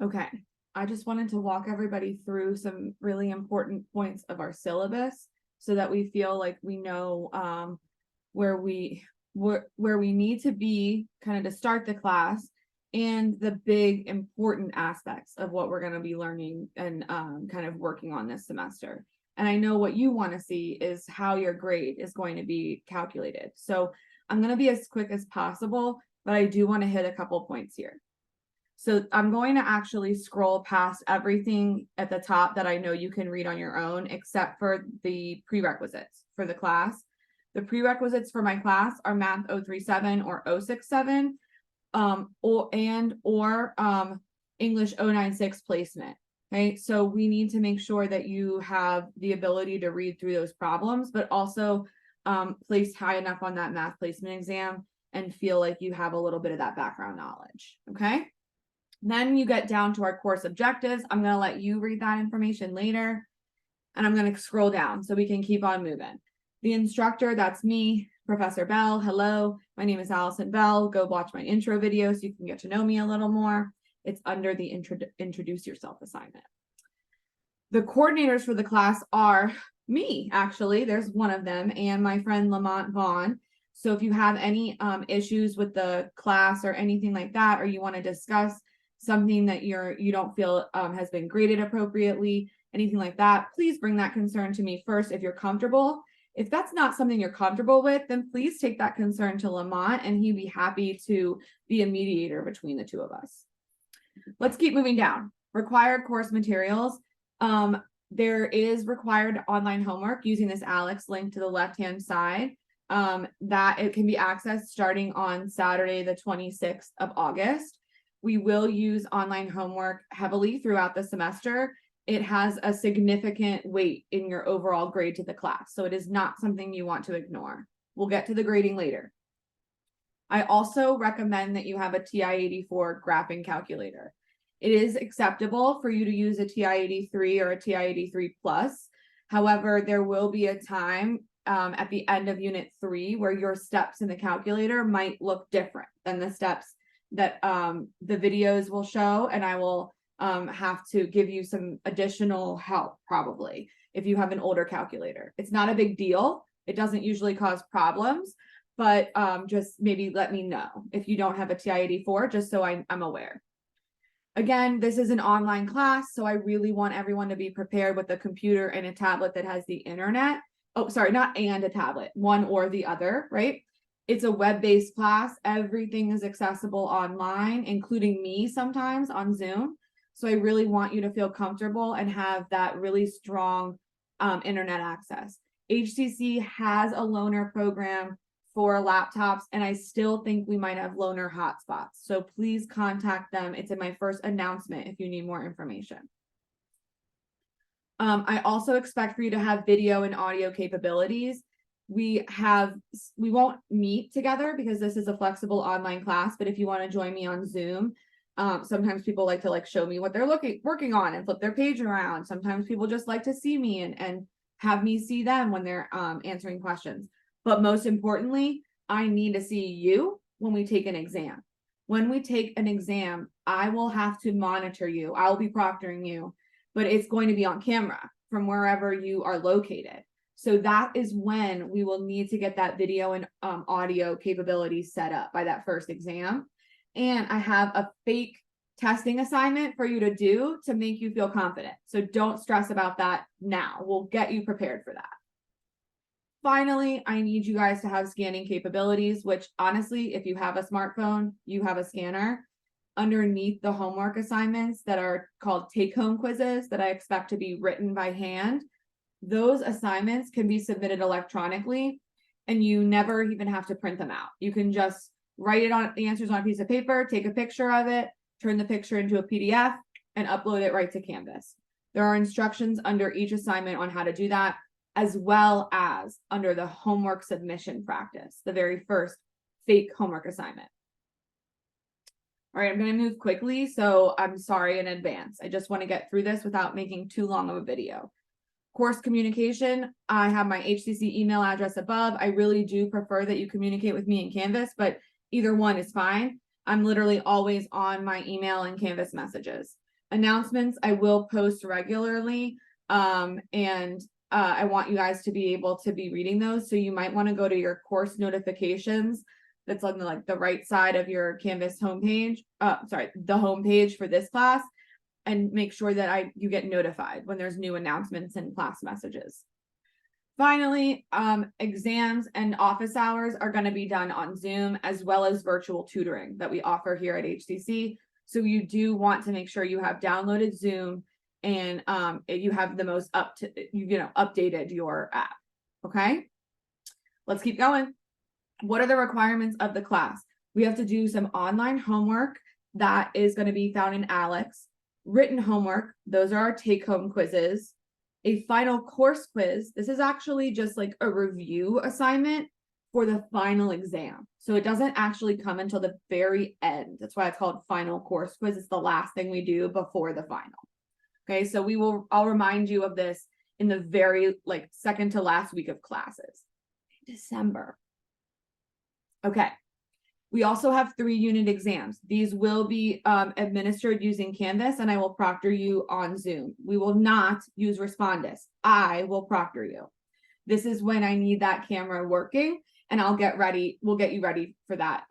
Okay, I just wanted to walk everybody through some really important points of our syllabus so that we feel like we know where we need to be kind of to start the class and the big important aspects of what we're going to be learning and kind of working on this semester. And I know what you want to see is how your grade is going to be calculated. So I'm going to be as quick as possible, but I do want to hit a couple points here. So I'm going to actually scroll past everything at the top that I know you can read on your own, except for the prerequisites for the class. The prerequisites for my class are Math 037 or 067, or English 096 placement. Okay, so we need to make sure that you have the ability to read through those problems, but also placed high enough on that math placement exam and feel like you have a little bit of that background knowledge. Okay. Then you get down to our course objectives. I'm going to let you read that information later, and I'm going to scroll down so we can keep on moving. The instructor, that's me, Professor Bell. Hello, my name is Allison Bell. Go watch my intro video so you can get to know me a little more. It's under the introduce yourself assignment. The coordinators for the class are me, actually. There's one of them, and my friend Lamont Vaughn. So if you have any issues with the class or anything like that, or you want to discuss something that you don't feel has been graded appropriately, anything like that, please bring that concern to me first if you're comfortable. If that's not something you're comfortable with, then please take that concern to Lamont and he'd be happy to be a mediator between the two of us. Let's keep moving down. Required course materials. There is required online homework using this Alex link to the left-hand side. That it can be accessed starting on Saturday, the 26th of August. We will use online homework heavily throughout the semester. It has a significant weight in your overall grade to the class, so it is not something you want to ignore. We'll get to the grading later. I also recommend that you have a TI-84 graphing calculator. It is acceptable for you to use a TI-83 or a TI-83 plus. However, there will be a time at the end of Unit 3 where your steps in the calculator might look different than the steps that the videos will show, and I will have to give you some additional help probably if you have an older calculator. It's not a big deal. It doesn't usually cause problems, but just maybe let me know if you don't have a TI-84, just so I'm aware. Again, this is an online class, so I really want everyone to be prepared with a computer and a tablet that has the internet. Oh, sorry, not and a tablet, one or the other, right? It's a web-based class. Everything is accessible online, including me sometimes on Zoom. So I really want you to feel comfortable and have that really strong internet access. HCC has a loaner program for laptops, and I still think we might have loaner hotspots. So please contact them. It's in my first announcement if you need more information. I also expect for you to have video and audio capabilities. We won't meet together because this is a flexible online class, but if you want to join me on Zoom, sometimes people like to show me what they're working on and flip their page around. Sometimes people just like to see me and have me see them when they're answering questions. But most importantly, I need to see you when we take an exam. When we take an exam, I will have to monitor you. I'll be proctoring you, but it's going to be on camera from wherever you are located. So that is when we will need to get that video and audio capabilities set up by that first exam. And I have a fake testing assignment for you to do to make you feel confident. So don't stress about that now. We'll get you prepared for that. Finally, I need you guys to have scanning capabilities, which honestly, if you have a smartphone, you have a scanner. Underneath the homework assignments that are called take-home quizzes that I expect to be written by hand, those assignments can be submitted electronically, and you never even have to print them out. You can just write it on the answers on a piece of paper, take a picture of it, turn the picture into a PDF, and upload it right to Canvas. There are instructions under each assignment on how to do that, as well as under the homework submission practice, the very first fake homework assignment. All right, I'm going to move quickly, so I'm sorry in advance. I just want to get through this without making too long of a video. Course communication, I have my HCC email address above. I really do prefer that you communicate with me in Canvas, but either one is fine. I'm literally always on my email and Canvas messages. Announcements I will post regularly, and I want you guys to be able to be reading those. So you might want to go to your course notifications that's on the right side of your Canvas homepage, the homepage for this class, and make sure that you get notified when there's new announcements and class messages. Finally, exams and office hours are going to be done on Zoom, as well as virtual tutoring that we offer here at HCC. So you do want to make sure you have downloaded Zoom and you have the most updated your app. Okay, let's keep going. What are the requirements of the class? We have to do some online homework that is going to be found in Alex. Written homework, those are our take-home quizzes. A final course quiz, this is actually just like a review assignment for the final exam. So it doesn't actually come until the very end. That's why it's called final course quiz. It's the last thing we do before the final. Okay, so I'll remind you of this in the very second to last week of classes in December. Okay. We also have 3 unit exams. These will be administered using Canvas, and I will proctor you on Zoom. We will not use Respondus. I will proctor you. This is when I need that camera working, and I'll get ready. We'll get you ready for that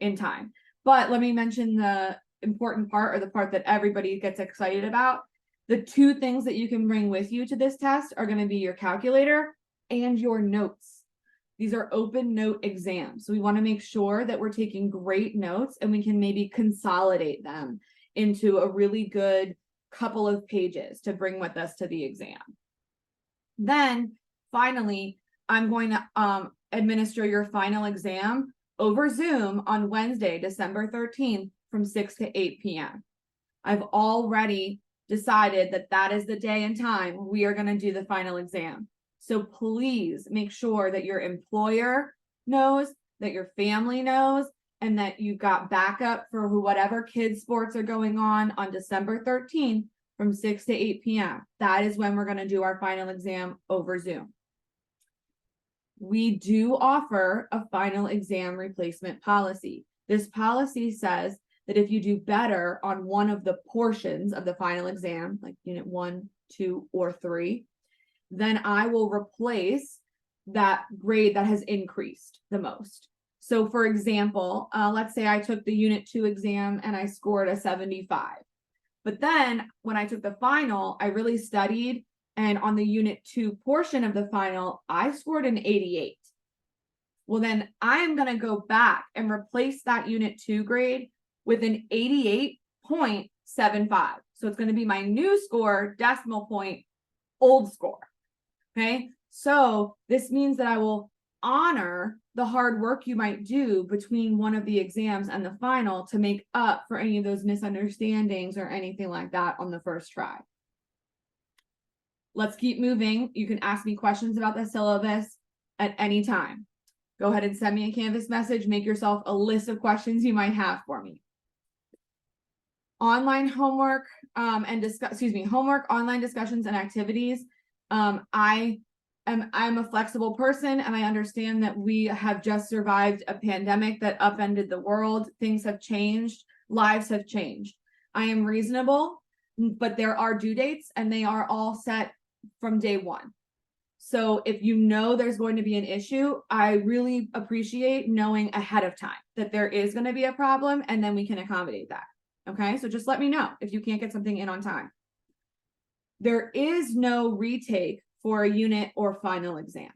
in time. But let me mention the important part, or the part that everybody gets excited about. The 2 things that you can bring with you to this test are going to be your calculator and your notes. These are open note exams. So we want to make sure that we're taking great notes and we can maybe consolidate them into a really good couple of pages to bring with us to the exam. Then finally, I'm going to administer your final exam over Zoom on Wednesday, December 13th from 6 to 8 p.m. I've already decided that that is the day and time we are going to do the final exam. So please make sure that your employer knows, that your family knows, and that you've got backup for whatever kids' sports are going on December 13th from 6 to 8 p.m. That is when we're going to do our final exam over Zoom. We do offer a final exam replacement policy. This policy says that if you do better on one of the portions of the final exam, like unit 1, 2, or 3, then I will replace that grade that has increased the most. So for example, let's say I took the unit 2 exam and I scored a 75. But then when I took the final, I really studied, and on the unit 2 portion of the final, I scored an 88. Well, then I am going to go back and replace that unit 2 grade with an 88.75. So it's going to be my new score, decimal point, old score. Okay, so this means that I will honor the hard work you might do between one of the exams and the final to make up for any of those misunderstandings or anything like that on the first try. Let's keep moving. You can ask me questions about the syllabus at any time. Go ahead and send me a Canvas message. Make yourself a list of questions you might have for me. Online homework homework, online discussions and activities. I'm a flexible person, and I understand that we have just survived a pandemic that upended the world. Things have changed, lives have changed. I am reasonable, but there are due dates and they are all set from day 1. So if you know there's going to be an issue, I really appreciate knowing ahead of time that there is going to be a problem, and then we can accommodate that. Okay, so just let me know if you can't get something in on time. There is no retake for a unit or final exam.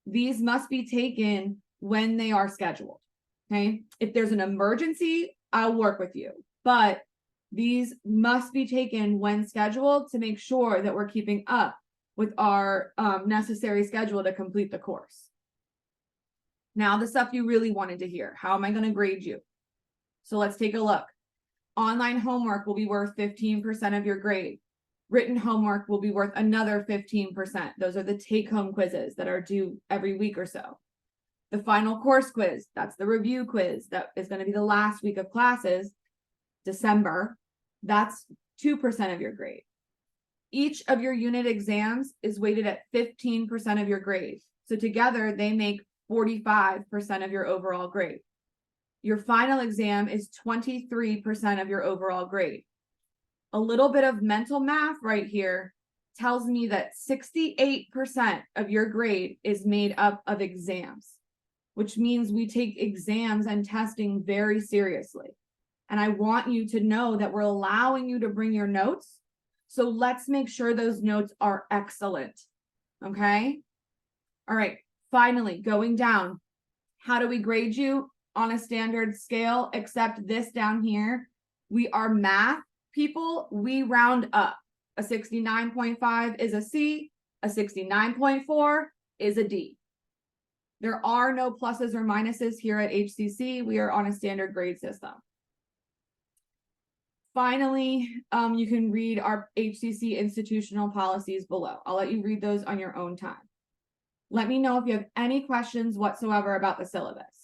These must be taken when they are scheduled. Okay, if there's an emergency, I'll work with you, but these must be taken when scheduled to make sure that we're keeping up with our necessary schedule to complete the course. Now, the stuff you really wanted to hear. How am I going to grade you? So let's take a look. Online homework will be worth 15% of your grade. Written homework will be worth another 15%. Those are the take-home quizzes that are due every week or so. The final course quiz, that's the review quiz that is going to be the last week of classes, December. That's 2% of your grade. Each of your unit exams is weighted at 15% of your grade. So together they make 45% of your overall grade. Your final exam is 23% of your overall grade. A little bit of mental math right here tells me that 68% of your grade is made up of exams, which means we take exams and testing very seriously. And I want you to know that we're allowing you to bring your notes. So let's make sure those notes are excellent. Okay. All right. Finally, going down, how do we grade you on a standard scale, except this down here? We are math people. We round up. A 69.5 is a C. A 69.4 is a D. There are no pluses or minuses here at HCC. We are on a standard grade system. Finally, you can read our HCC institutional policies below. I'll let you read those on your own time. Let me know if you have any questions whatsoever about the syllabus.